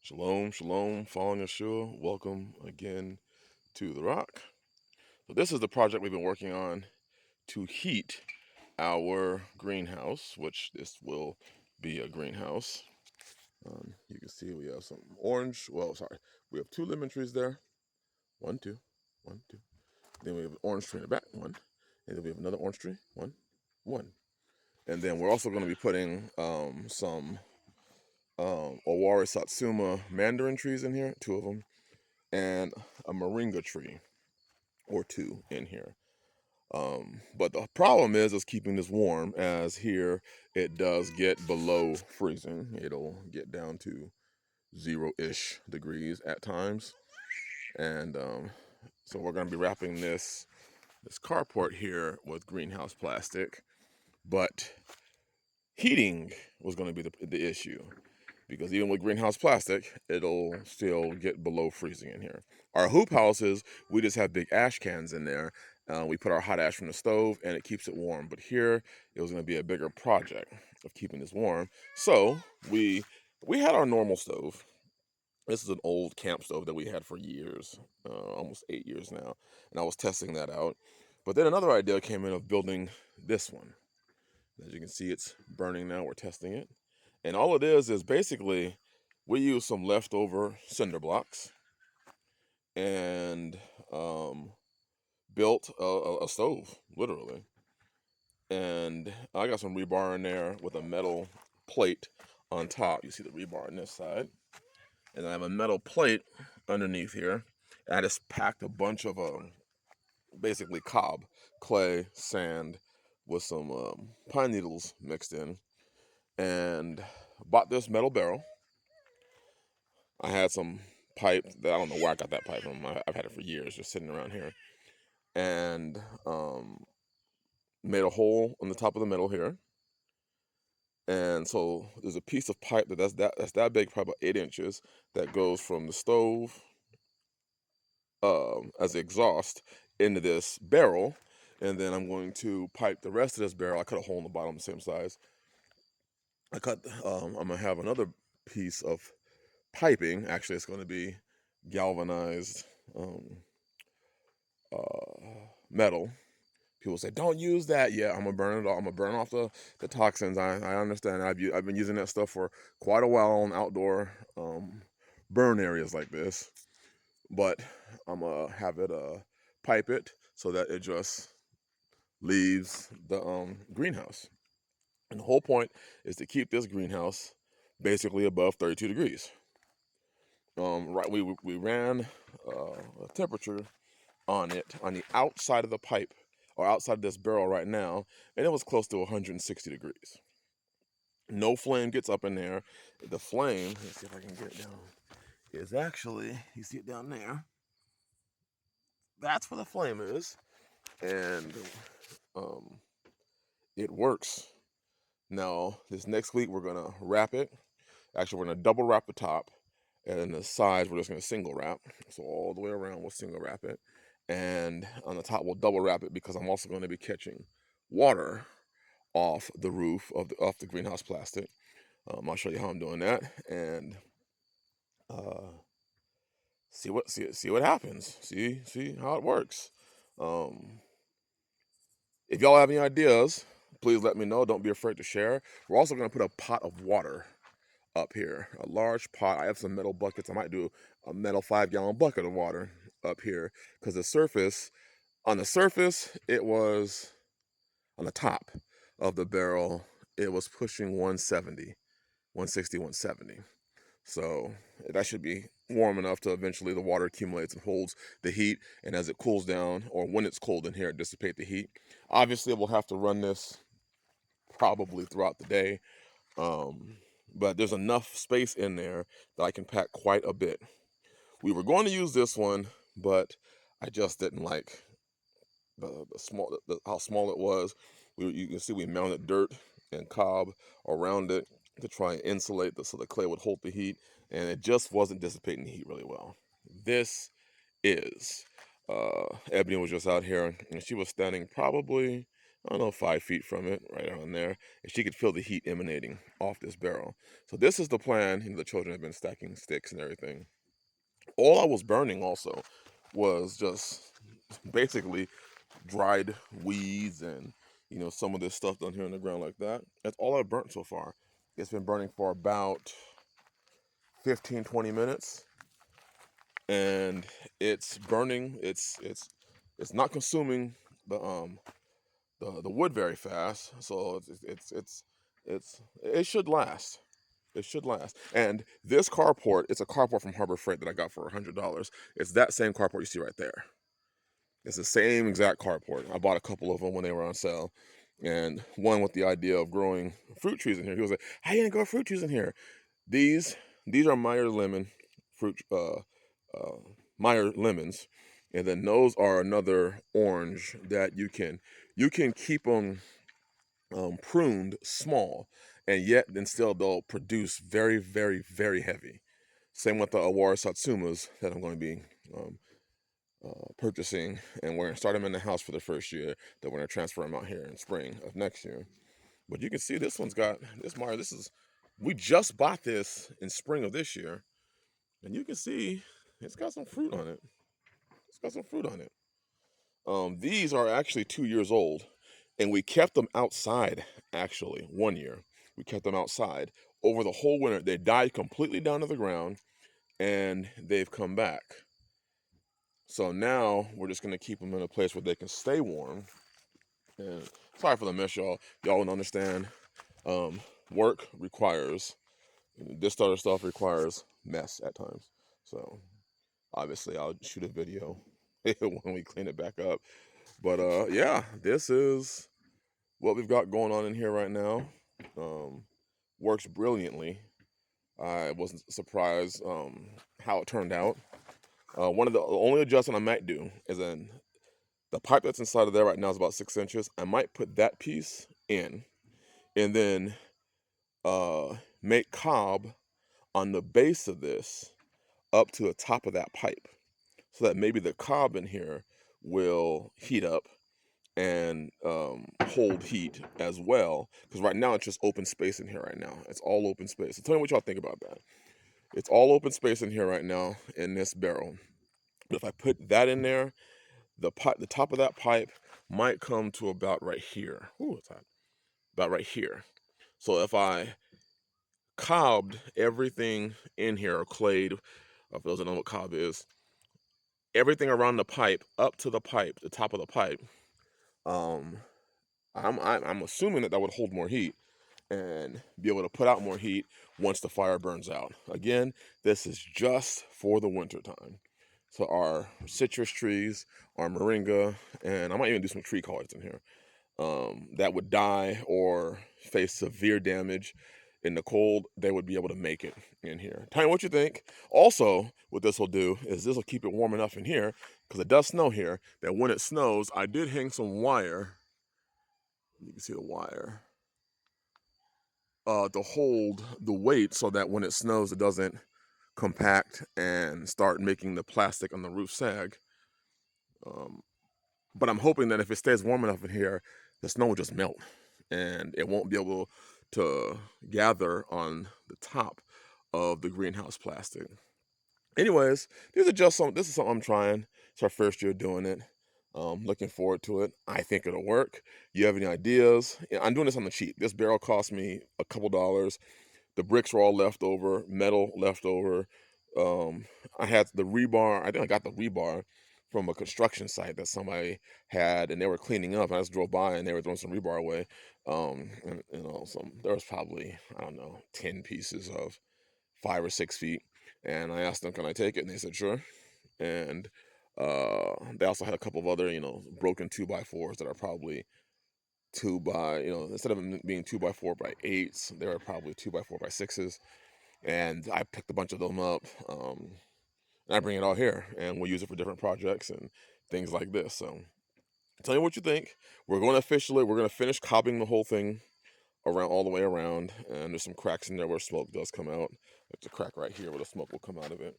Shalom, shalom, following Yeshua. Welcome again to The Rock. So this is the project we've been working on to heat our greenhouse, which this will be a greenhouse. You can see we have some orange. Well, sorry, we have two lemon trees there. One, two, one, two. Then we have an orange tree in the back. One, and then we have another orange tree. One, one. And then we're also going to be putting some Owari Satsuma mandarin trees in here, two of them, and a moringa tree or two in here. But the problem is keeping this warm, as here it does get below freezing. It'll get down to 0-ish degrees at times. And so we're going to be wrapping this carport here with greenhouse plastic. But heating was going to be the issue, because even with greenhouse plastic, it'll still get below freezing in here. Our hoop houses, we just have big ash cans in there. We put our hot ash from the stove and it keeps it warm. But here, it was going to be a bigger project of keeping this warm. So we had our normal stove. This is an old camp stove that we had for years, almost 8 years now. And I was testing that out. But then another idea came in of building this one. As you can see, it's burning now. We're testing it. And all it is basically we use some leftover cinder blocks and built a stove, literally. And I got some rebar in there with a metal plate on top. You see the rebar on this side. And I have a metal plate underneath here. And I just packed a bunch of basically cob, clay, sand with some pine needles mixed in. And bought this metal barrel. I had some pipe that I don't know where I got that pipe from. I've had it for years, just sitting around here, and made a hole on the top of the middle here. And so there's a piece of pipe that's that big, probably about 8 inches, that goes from the stove as the exhaust into this barrel, and then I'm going to pipe the rest of this barrel. I cut a hole in the bottom, the same size. I'm gonna have another piece of piping. Actually, it's going to be galvanized metal. People say, don't use that. Yeah, I'm gonna burn it off. I'm gonna burn off the toxins. I understand. I've been using that stuff for quite a while on outdoor burn areas like this. But I'm gonna have it pipe it so that it just leaves the greenhouse. And the whole point is to keep this greenhouse basically above 32 degrees. Right, we ran a temperature on it on the outside of the pipe, or outside of this barrel right now, and it was close to 160 degrees. No flame gets up in there. The flame, let's see if I can get it down, is actually, you see it down there, that's where the flame is. And um, it works. Now this next week we're gonna wrap it. Actually, we're gonna double wrap the top, and then the sides we're just gonna single wrap. So all the way around we'll single wrap it, and on the top we'll double wrap it, because I'm also going to be catching water off the roof off the greenhouse plastic. I'll show you how I'm doing that, and uh, see what happens. See how it works. Um, if y'all have any ideas, please let me know. Don't be afraid to share. We're also going to put a pot of water up here, a large pot. I have some metal buckets. I might do a metal 5-gallon bucket of water up here, because on the surface, it was on the top of the barrel, it was pushing 170, 160, 170. So that should be warm enough to eventually the water accumulates and holds the heat. And as it cools down, or when it's cold in here, it dissipate the heat. Obviously, we'll have to run this probably throughout the day. But there's enough space in there that I can pack quite a bit. We were going to use this one, but I just didn't like how small it was. You can see we mounted dirt and cob around it to try and insulate so the clay would hold the heat, and it just wasn't dissipating the heat really well. This is Ebony was just out here, and she was standing probably I don't know, 5 feet from it, right around there, and she could feel the heat emanating off this barrel. So this is the plan. The children have been stacking sticks and everything. All I was burning also was just basically dried weeds and some of this stuff down here on the ground like that. That's all I've burnt so far. It's been burning for about 15-20 minutes, and it's burning. It's not consuming the the wood very fast, so it should last. It should last. And this carport, it's a carport from Harbor Freight that I got for $100. It's that same carport you see right there. It's the same exact carport. I bought a couple of them when they were on sale, and one with the idea of growing fruit trees in here. He was like, "How you gonna grow fruit trees in here?" These are Meyer lemon fruit, Meyer lemons, and then those are another orange that you can keep them pruned small, and yet then still they'll produce very, very, very heavy. Same with the Awara Satsumas that I'm going to be purchasing, and we're going to start them in the house for the first year. Then we're going to transfer them out here in spring of next year. But you can see this one's got this Meyer. We just bought this in spring of this year, and you can see it's got some fruit on it. It's got some fruit on it. These are actually 2 years old, and we kept them outside. Actually, 1 year we kept them outside over the whole winter. They died completely down to the ground, and they've come back. So now we're just gonna keep them in a place where they can stay warm. And sorry for the mess, y'all. Y'all don't understand. Work requires this other stuff requires mess at times. So obviously I'll shoot a video when we clean it back up. But yeah, this is what we've got going on in here right now. Works brilliantly. I wasn't surprised how it turned out. One of the only adjustment I might do is then the pipe that's inside of there right now is about 6 inches. I might put that piece in, and then make cob on the base of this up to the top of that pipe, so that maybe the cob in here will heat up and hold heat as well. Because right now it's just open space in here right now. It's all open space. So tell me what y'all think about that. It's all open space in here right now in this barrel. But if I put that in there, the top of that pipe might come to about right here. Ooh, it's hot. About right here. So if I cobbed everything in here, or clayed, for those that know what cob is, everything around the pipe up to the pipe, the top of the pipe, um, I'm assuming that would hold more heat and be able to put out more heat once the fire burns out. Again, this is just for the winter time. So our citrus trees, our moringa, and I might even do some tree collards in here that would die or face severe damage in the cold, they would be able to make it in here. Tell me what you think. Also, what this will do is this will keep it warm enough in here, because it does snow here, that when it snows, I did hang some wire. You can see the wire to hold the weight, so that when it snows, it doesn't compact and start making the plastic on the roof sag. But I'm hoping that if it stays warm enough in here, the snow will just melt and it won't be able to gather on the top of the greenhouse plastic. Anyways, this is something I'm trying. It's our first year doing it. Looking forward to it. I think it'll work. You have any ideas? Yeah, I'm doing this on the cheap. This barrel cost me a couple dollars. The bricks were all left over, metal left over. I had the rebar. I think I got the rebar from a construction site that somebody had, and they were cleaning up. I just drove by, and they were throwing some rebar away. And there was probably, I don't know, 10 pieces of 5 or 6 feet. And I asked them, "Can I take it?" And they said, "Sure." And they also had a couple of other, broken 2x4s that are probably instead of them being 2x4x8s, they were probably 2x4x6s. And I picked a bunch of them up, and I bring it out here, and we'll use it for different projects and things like this. So tell me what you think. We're going to finish cobbing the whole thing around, all the way around, and there's some cracks in there where smoke does come out. There's a crack right here where the smoke will come out of it.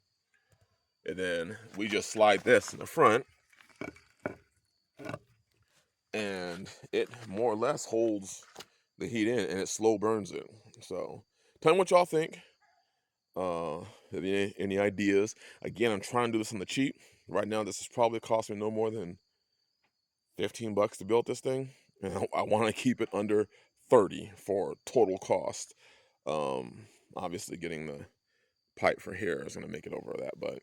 And then we just slide this in the front, and it more or less holds the heat in, and it slow burns it. So tell me what y'all think. Have any ideas? Again, I'm trying to do this on the cheap. Right now, this is probably cost me no more than 15 bucks to build this thing, and I want to keep it under 30 for total cost. Obviously, getting the pipe for here is going to make it over that, but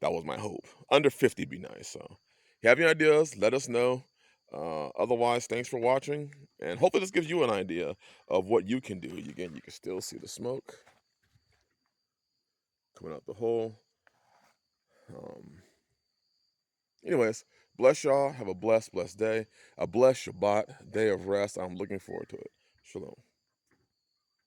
that was my hope. Under 50 would be nice. So, if you have any ideas, let us know. Otherwise, thanks for watching, and hopefully this gives you an idea of what you can do. Again, you can still see the smoke coming out the hole. Anyways, bless y'all. Have a blessed day. A blessed Shabbat, day of rest. I'm looking forward to it. Shalom.